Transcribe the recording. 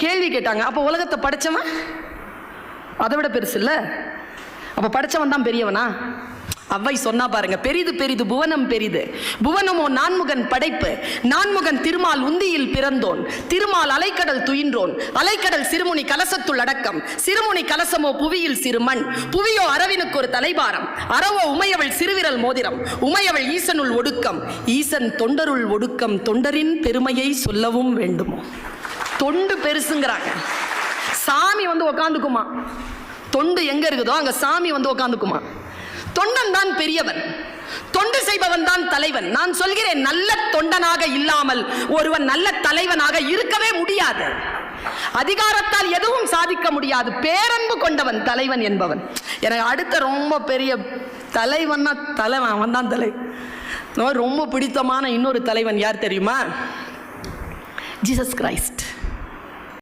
கேள்வி கேட்டாங்க, அப்போ உலகத்தை படைச்சவன் அதை விட பெருசு இல்ல, அப்ப படைச்சவன் தான் பெரியவனா? அவ்வை சொன்னா பாருங்க, பெரிது பெரிது புவனம் பெரிது, புவனமோ நான்முகன் படைப்பு, நான்முகன் திருமால் உந்தியில் பிறந்தோன், திருமால் அலைக்கடல் துயின்றோன், அலைக்கடல் சிறுமுனி கலசத்துள் அடக்கம், சிறுமுனி கலசமோ புவியில் சிறுமண், புவியோ அரவினுக்கு ஒரு தலைபாரம், அறவோ உமையவள் சிறுவிரல் மோதிரம், உமையவள் ஈசனுள் ஒடுக்கம், ஈசன் தொண்டருள் ஒடுக்கம், தொண்டரின் பெருமையை சொல்லவும் வேண்டுமோ? தொண்டு பெருசுங்கிறாங்க. சாமி வந்து உக்காந்துக்குமா? தொண்டு எங்க இருக்குதோ அங்க சாமி வந்து உக்காந்துக்குமா? தொண்டன் தான் பெரியவன், தொண்டு செய்பவன் தான் தலைவன். நான் சொல்கிறேன், நல்ல தொண்டனாக இல்லாமல் ஒருவன் நல்ல தலைவனாக இருக்கவே முடியாது. அதிகாரத்தால் எதுவும் சாதிக்க முடியாது. பேரன்பு கொண்டவன் தலைவன் என்பவன். எனக்கு அடுத்த ரொம்ப பெரிய தலைவன்னா தலைவன், அவன் தான் தலைவன். ரொம்ப பிடித்தமான இன்னொரு தலைவன் யார் தெரியுமா? Jesus Christ.